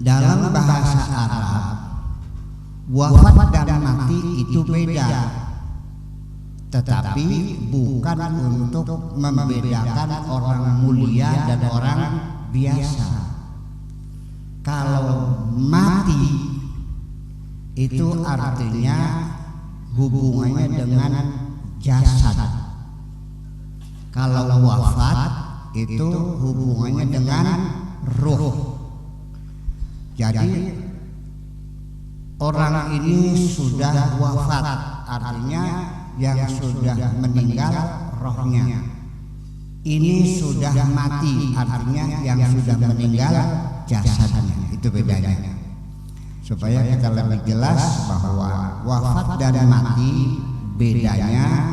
Dalam bahasa Arab, wafat dan mati itu beda, tetapi bukan untuk membedakan orang mulia dan orang biasa. Kalau mati itu artinya hubungannya dengan jasad. Kalau wafat itu hubungannya dengan ruh. Jadi orang ini sudah wafat, artinya yang sudah meninggal rohnya. Ini sudah mati, artinya yang sudah meninggal jasadnya. Itu bedanya. Supaya kita lebih jelas bahwa wafat dan mati bedanya.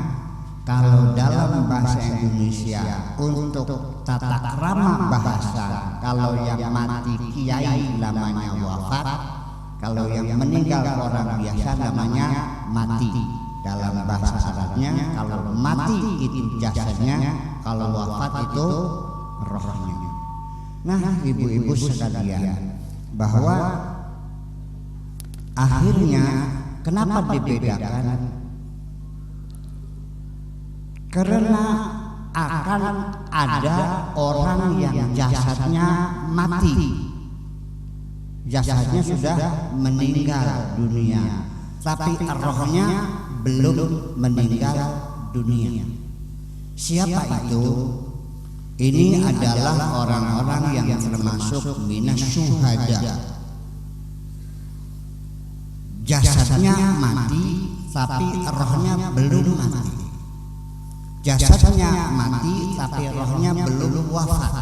Kalau dalam bahasa Indonesia untuk tata krama bahasa, kalau yang mati kiai namanya wafat, kalau yang meninggal orang biasa namanya mati. Dalam bahasa Arabnya, kalau mati itu jasadnya, kalau wafat itu rohnya. Nah, ibu-ibu sekalian, bahwa akhirnya kenapa dibedakan? Karena akan ada orang yang jasadnya mati, jasadnya sudah meninggal dunia, tapi rohnya belum meninggal dunia. Siapa itu? Ini adalah orang-orang yang termasuk minas syuhada. Jasadnya mati, tapi rohnya belum mati. Jasadnya mati tapi rohnya belum wafat,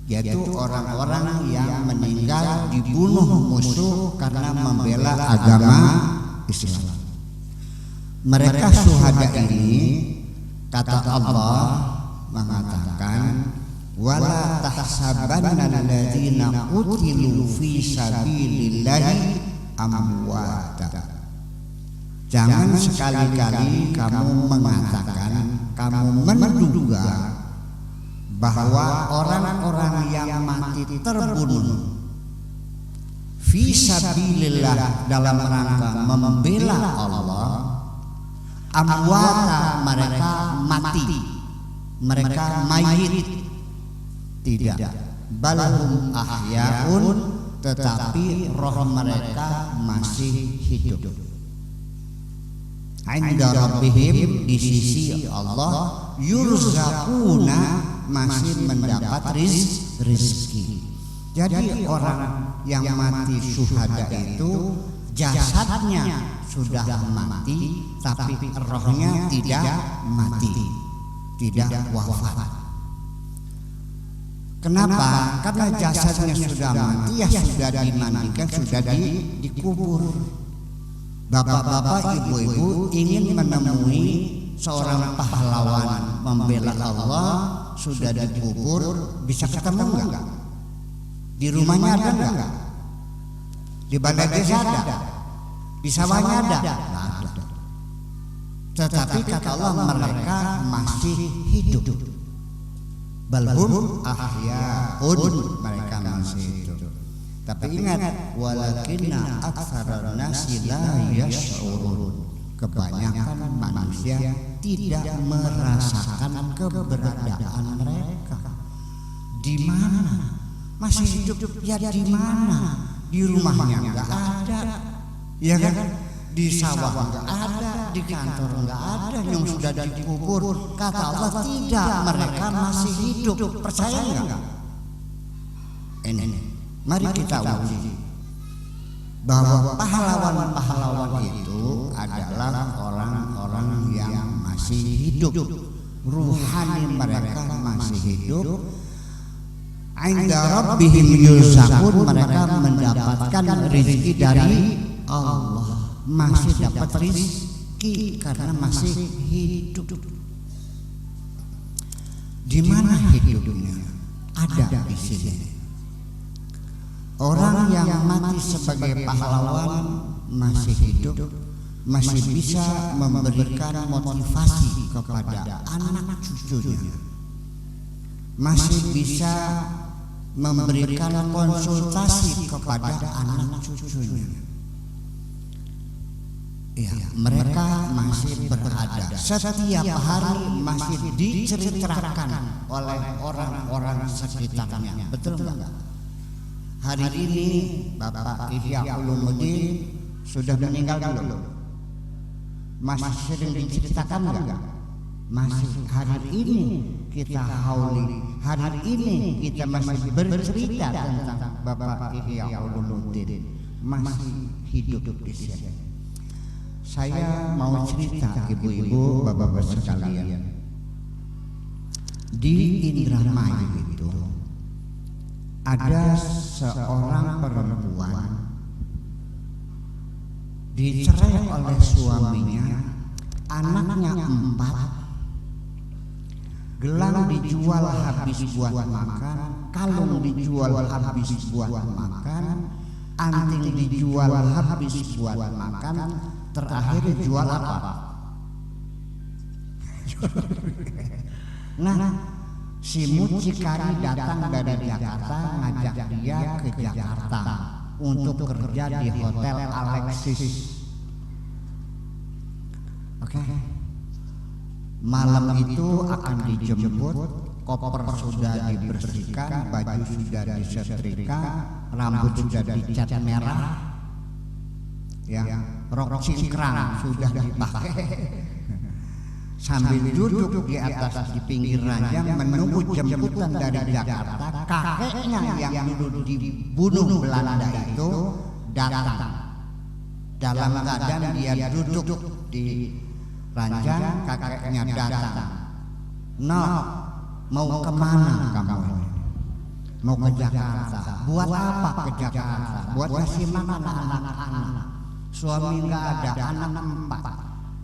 yaitu orang-orang yang meninggal dibunuh musuh karena membela agama Islam. Mereka syuhada ini, kata Allah mengatakan, wala tahsabanna alladziina qutilu fi sabilillahi amwata. Jangan sekali-kali kamu mengatakan, kamu menduga bahwa orang-orang yang mati terbunuh fi sabilillah dalam rangka membela Allah, amwata, mereka mati, mereka mayit. Tidak, balhum ahyaun, tetapi roh mereka masih hidup. Inda rabbihim, di sisi Allah, yurzaquna, masih mendapat rezeki. Jadi orang yang mati syuhada itu jasadnya sudah mati, tapi rohnya tidak mati, tidak wafat. Kenapa? Karena jasadnya sudah mati, ya sudah dimandikan, sudah dikubur. Bapak-bapak, ibu-ibu ingin menemui seorang pahlawan membela Allah sudah dikubur, bisa ketemu enggak? Di rumahnya ada enggak? Di balai desa ada? Di sawahnya ada? Enggak ada. Tetapi kata Allah, mereka masih hidup. Balhum ahyaun, mereka masih hidup. Tapi ingat, walakinna aktsaran nasi la yash'urun. Kebanyakan manusia tidak merasakan keberadaan mereka. Di mana? Masih hidup ya di mana? Di rumahnya enggak ada. Ya kan? Di sawah enggak ada, di kantor enggak ada, yang sudah dikubur. Kata Allah, tidak, mereka masih hidup. Percaya enggak? Ini. Mari kita uji. bahwa pahlawan-pahlawan itu adalah orang-orang yang masih hidup, ruhani mereka masih hidup. Inda rabbihim yurzaqun, mereka mendapatkan rezeki dari Allah, masih dapat rezeki karena masih hidup. Di mana hidupnya? Ada di sini. Orang yang mati sebagai pahlawan masih hidup, masih bisa memberikan motivasi kepada anak cucunya, masih bisa memberikan konsultasi kepada anak cucunya. Ya, mereka masih berada setiap hari, masih diceritakan oleh orang-orang sekitarnya. Betul enggak? Hari ini Bapak Ihya Ulumuddin sudah meninggal dulu. Masih sering diceritakan enggak? Masih hari ini kita hauli, hari ini kita masih bercerita tentang Bapak Ihya Ulumuddin, masih hidup di sini. Saya mau cerita ibu-ibu, bapak-bapak sekalian. Di Indramayu itu ada seorang perempuan dicerai oleh suaminya, anaknya 4, gelang dijual habis buat makan, kalung dijual habis buat makan, anting dijual habis buat makan, terakhir dijual apa? Nah, si mucikari datang dari Jakarta, ngajak dia ke Jakarta untuk kerja di Hotel Alexis. Oke. Malam itu akan dijemput, koper sudah dibersihkan, baju sudah disetrika, rambut sudah dicat merah, ya, rok cingkrang sudah dipakai. Sambil duduk di atas di pinggir ranjang menunggu jemputan dari Jakarta, kakeknya yang dulu dibunuh Belanda itu datang. Dalam keadaan dia duduk di ranjang, kakeknya datang. "No, mau kemana kamu? Mau ke Jakarta. Buat apa ke Jakarta? Buat kasih makan anak-anak. Suami nggak ada, anak 4.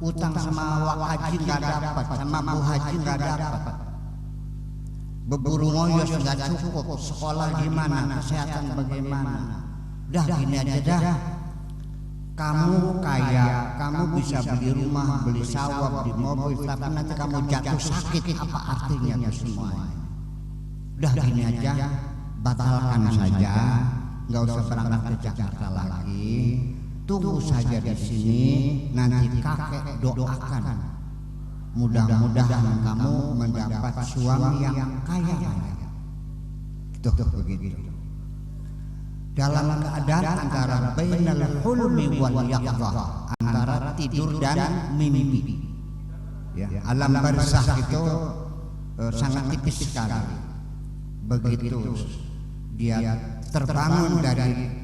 Utang sama Wak Haji nggak dapat, sama Bu Haji nggak dapat. Berburu ngoyos nggak cukup. Sekolah gimana? Kesehatan bagaimana? Dah gini aja dah. Kamu kaya, kamu bisa beli rumah, beli sawah, beli mobil, tapi nanti kamu jatuh sakit. Apa artinya itu semua? Udah gini aja, batalkan saja, nggak usah berangkat ke Jakarta lagi. Tunggu saja di sini, nanti kakek doakan. Mudah-mudahan kamu mendapat suami yang kaya. Tuh begitu. Dalam keadaan antara bainal hulmi wal yaqظah, antara tidur dan mimpi. Ya, alam barzakh itu sangat tipis sekali. Begitu dia terbangun dari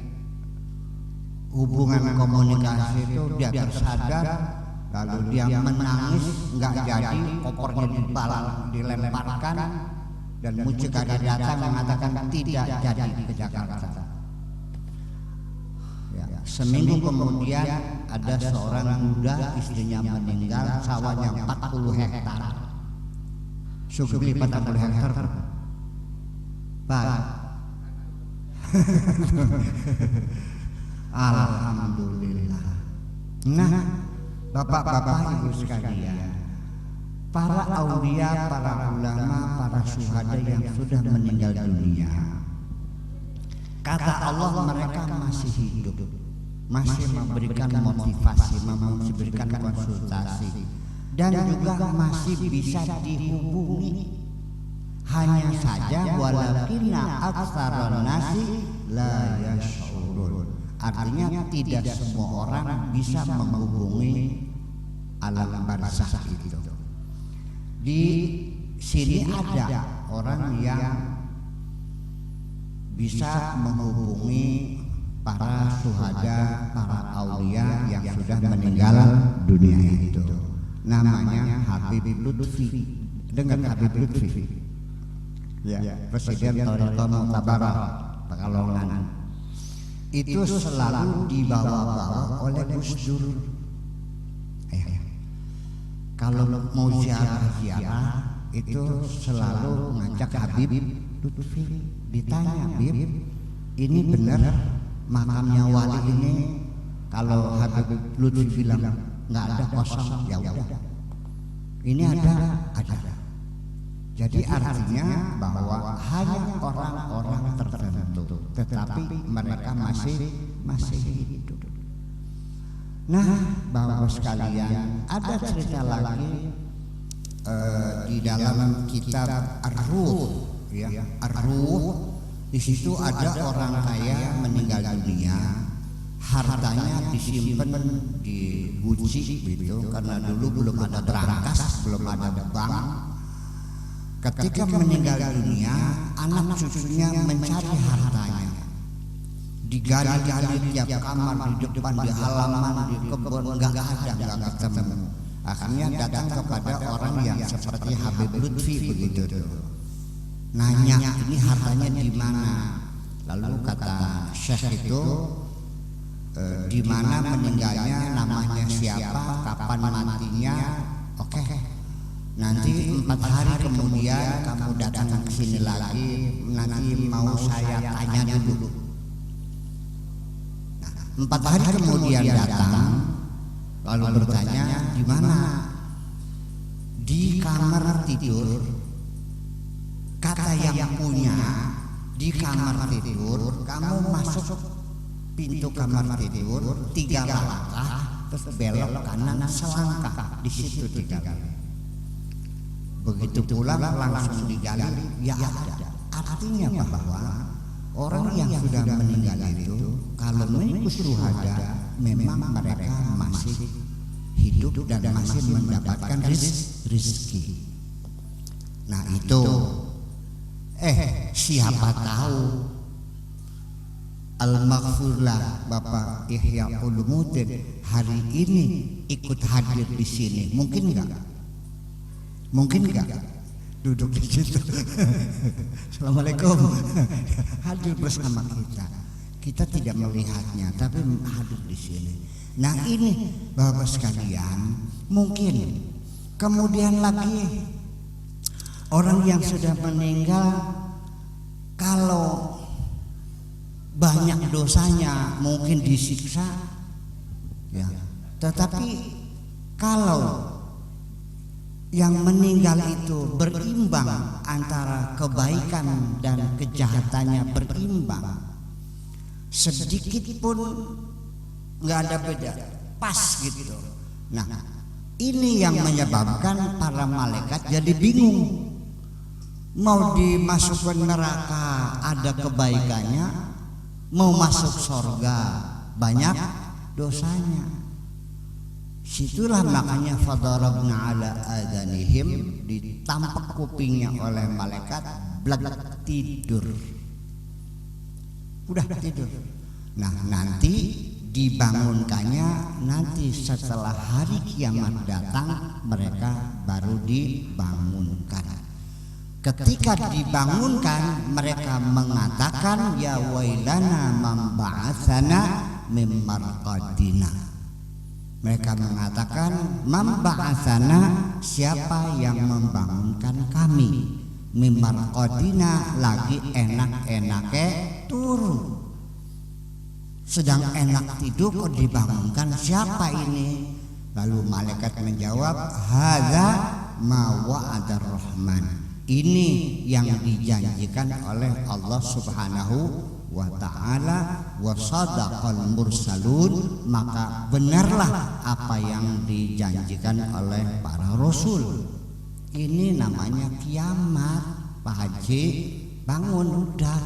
hubungan komunikasi itu, dia tersadar, lalu dia menangis, nggak jadi, kopernya dilemparkan, dan mucikari datang mengatakan tidak jadi ke Jakarta. Ya, seminggu kemudian ada seorang muda, istrinya meninggal, sawahnya 40 hektar. Sugih 40 hektar, Pak. Alhamdulillah. Nah, bapak-bapak ibu sekalian, para aulia, para ulama, para syuhada yang sudah meninggal dunia, kata Allah mereka masih hidup, masih memberikan motivasi, memberikan konsultasi, dan juga masih bisa dihubungi. Hanya saja walakinna aktsaran nasi la yash'urun. Artinya tidak semua orang bisa menghubungi alam barzakh itu. Di sini ada orang yang bisa menghubungi para syuhada, para aulia yang sudah meninggal dunia itu. Namanya Habib Lutfi. Dengar Habib Lutfi? Ya, Presiden Thariqah Mu'tabarah Pekalongan. Itu selalu dibawa-bawa oleh Gus Dur. Kalau mau ziarah itu selalu ngajak Habib Lutfi. Ditanya, Habib, ini benar makamnya wali ini? Kalau Habib Lutfi bilang nggak ada, kosong, ya udah. Ini ada. Jadi artinya bahwa hanya orang-orang tertentu, tetapi mereka masih hidup. Nah, Bapak sekalian, ada cerita lagi di dalam kitab Ar-Ruh, ya, Ar-Ruh. Di situ ada orang kaya meninggal dunia, hartanya disimpan di guci gitu, karena dulu belum ada berangkas, belum ada bank. Ketika meninggal dunia, anak cucunya mencari hartanya, digali-gali tiap kamar, di depan, di halaman, di kebun, nggak ada, nggak ketemu. Akhirnya datang kepada orang yang seperti Habib Lutfi begitu tuh. Nanya, ini hartanya di mana? Lalu kata Syekh itu, di mana meninggalnya, namanya siapa, kapan matinya, oke. Nanti 4 hari kemudian kamu datang ke sini lagi, nanti mau saya tanya dulu. Nah, 4 hari kemudian datang, lalu bertanya, di mana? Di kamar tidur. Kata yang punya, di kamar tidur, kamu masuk pintu kamar tidur 3 langkah, terus belok kanan selangkah, di situ 3 kali. Begitu pulang langsung digali, ya ada. Artinya bahwa orang yang sudah meninggal itu, kalau mengikut syuhada, memang mereka masih hidup dan masih mendapatkan rezeki. Nah itu, siapa tahu Al-Maghfurlah Bapak Ihya Ulumuddin hari ini ikut hadir di sini, mungkin enggak? Mungkin enggak? Duduk di situ. Assalamualaikum. Hadir bersama kita. Kita tidak melihatnya, tapi hadir di sini. Nah ini Bapak sekalian, mungkin kemudian lagi orang yang sudah meninggal, kalau banyak dosanya mungkin disiksa, ya. Tetapi kalau yang meninggal itu berimbang antara kebaikan dan kejahatannya, berimbang, sedikit pun nggak ada beda, pas gitu. Nah, ini yang menyebabkan para malaikat jadi bingung. Mau dimasukkan neraka ada kebaikannya, mau masuk surga banyak dosanya. Situlah makanya fadarabna ala adanihim, ditampak kupingnya oleh malaikat, blag tidur. Udah tidur. Nah, nanti dibangunkannya nanti setelah hari kiamat datang, mereka baru dibangunkan. Ketika dibangunkan, mereka mengatakan, ya wailana man ba'atsana mim marqadina. Mereka mengatakan, man ba'atsana, siapa yang membangunkan kami, mim marqadina, lagi enak-enaknya turun. Sedang enak tidur kok dibangunkan, siapa ini? Lalu malaikat menjawab, hadza ma wa'adar rahman. Ini yang dijanjikan oleh Allah Subhanahu wa ta'ala, wa sadaqal mursalun, maka benarlah apa yang dijanjikan oleh para rasul. Ini namanya kiamat, Pak Haji, bangun udah.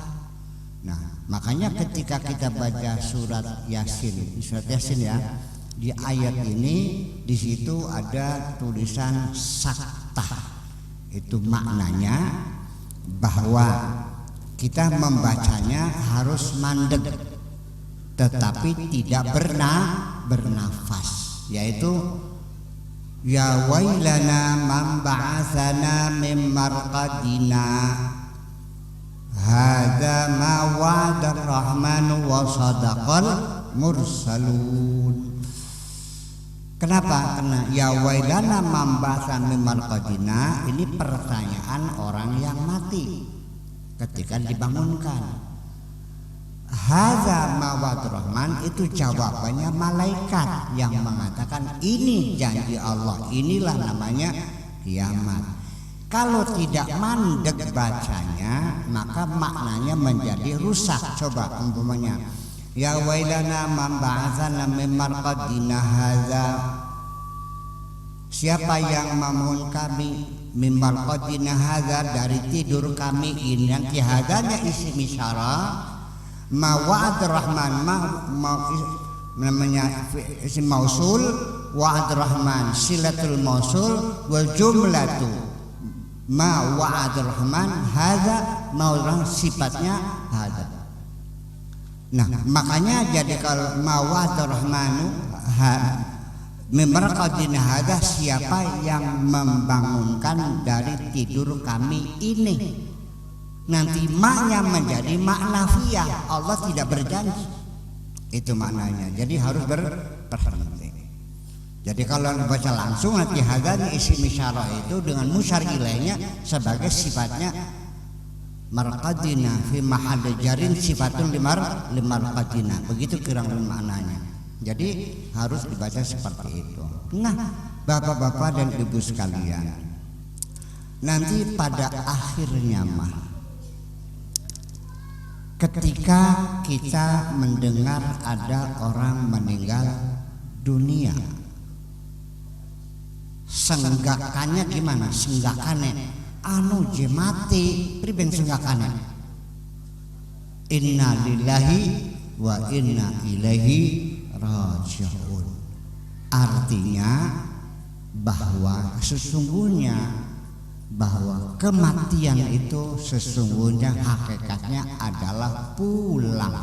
Nah, makanya ketika kita baca surat Yasin ya, di ayat ini di situ ada tulisan sakta. Itu maknanya bahwa kita membacanya harus mandek. tetapi tidak bernafas, yaitu ya wailana man ba'atsana min marqadina hadza ma wa'ada ar-rahmanu wa sadaqal mursalun. Kenapa? Karena ya wailana man ba'atsana min marqadina ini pertanyaan orang yang mati ketika dibangunkan. Hadza ma wa'ada ar-rahman itu jawabannya malaikat yang mengatakan ini janji Allah, inilah namanya kiamat. Kalau tidak mandek bacanya maka maknanya menjadi rusak. Coba umpamanya ya wailana man ba'atsana min marqadina hadza, siapa yang membangun kami min marqadina hadza dari tidur kami ini. Yang hadzanya isim isyarah, ma wa'ad rahman namanya isim mausul, wa'ad rahman silatul mausul, wal jumlatu ma wa'ad rahman hadza maulang sifatnya hadza. Nah makanya jadi kalau ma wa'ad rahmanu memerqadina hadza, siapa yang membangunkan dari tidur kami ini. Nanti maknya menjadi makna nafiyah, Allah tidak berjanji, itu maknanya. Jadi harus berhenti. Jadi kalau dibaca langsung nanti hadani isim isyarah itu dengan musyar ilaihnya sebagai sifatnya marqadina fi mahall jarin sifatun limarqadina, begitu kira-kira maknanya. Jadi harus dibaca seperti itu. Nah bapak-bapak dan ibu sekalian, nanti pada akhirnya ketika kita mendengar ada orang meninggal dunia, senggakannya gimana? Senggakannya anu je mati priben senggakannya inna lillahi wa inna ilaihi raji'un. Artinya bahwa sesungguhnya bahwa kematian itu sesungguhnya hakikatnya adalah pulang,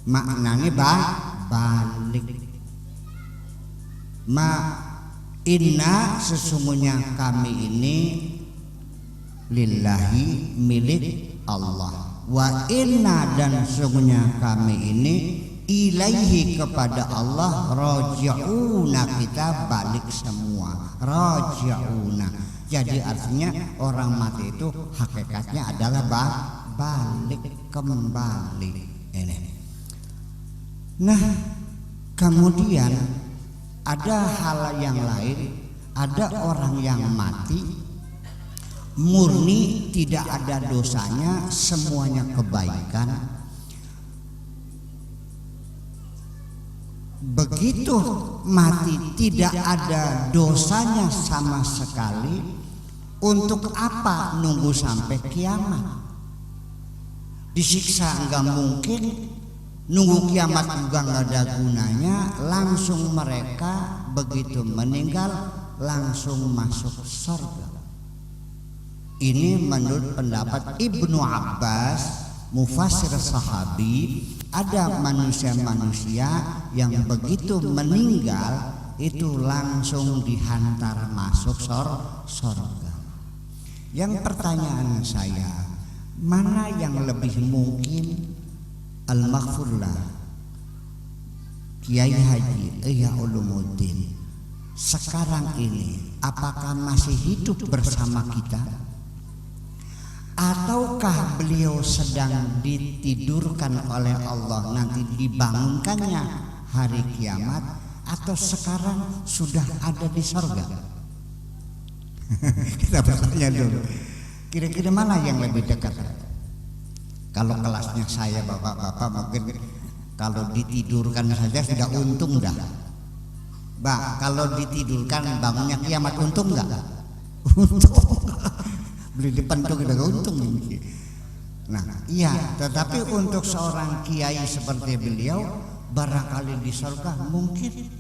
maknanya balik. Inna sesungguhnya kami ini lillahi milik Allah, wa inna dan sesungguhnya kami ini ilaihi kepada Allah raji'una, kita balik semua. Raji'una jadi artinya orang mati itu hakikatnya adalah balik, kembali ini. Nah kemudian ada hal yang lain, ada orang yang mati murni tidak ada dosanya, semuanya kebaikan. Begitu mati tidak ada dosanya sama sekali, untuk apa nunggu sampai kiamat? Disiksa enggak mungkin, nunggu kiamat juga enggak ada gunanya. Langsung mereka begitu meninggal langsung masuk surga. Ini menurut pendapat Ibnu Abbas, mufassir sahabi. Ada manusia-manusia yang begitu meninggal itu langsung dihantar masuk surga. Yang pertanyaan saya, mana yang lebih mungkin? Al-Maghfurlah Kiai Haji Ihya Ulumuddin sekarang ini apakah masih hidup bersama kita? Ataukah beliau sedang ditidurkan oleh Allah, nanti dibangunkannya hari kiamat, atau sekarang sudah ada di surga? Kita bertanya dulu, kira-kira mana yang lebih dekat? Kalau kelasnya saya bapak-bapak mungkin kalau ditidurkan saja sudah untung dah. Kalau ditidurkan bangunnya kiamat untung enggak? Untung. Beli depan tuh kita untung ini. Nah, iya, tetapi untuk seorang kiai seperti beliau barangkali di surga mungkin.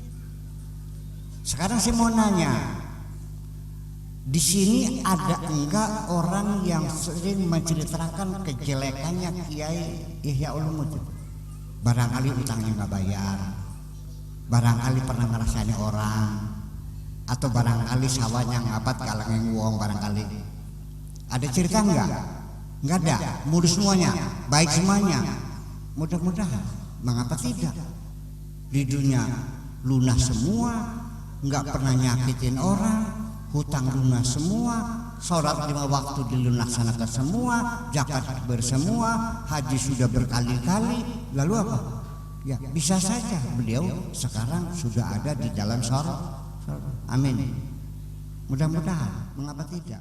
Sekarang saya mau nanya, di sini ada enggak orang yang sering menceritakan kejelekannya Kiai Ihya Ulumuddin? barangkali utangnya nggak bayar, barangkali pernah ngerasani orang, atau barangkali sawahnya ngapat kalangin uang barangkali. Ada cerita nggak? Nggak ada, mulus semuanya, baik semuanya. Mudah-mudahan, mengapa tidak? Di dunia lunas semua, nggak pernah nyakitin orang, hutang lunas semua, sholat 5 waktu dilaksanakan semua, zakat bersemua, haji sudah berkali-kali. Lalu apa? Ya bisa saja beliau sekarang sudah ada di dalam sorga. Amin. Mudah-mudahan, mengapa tidak?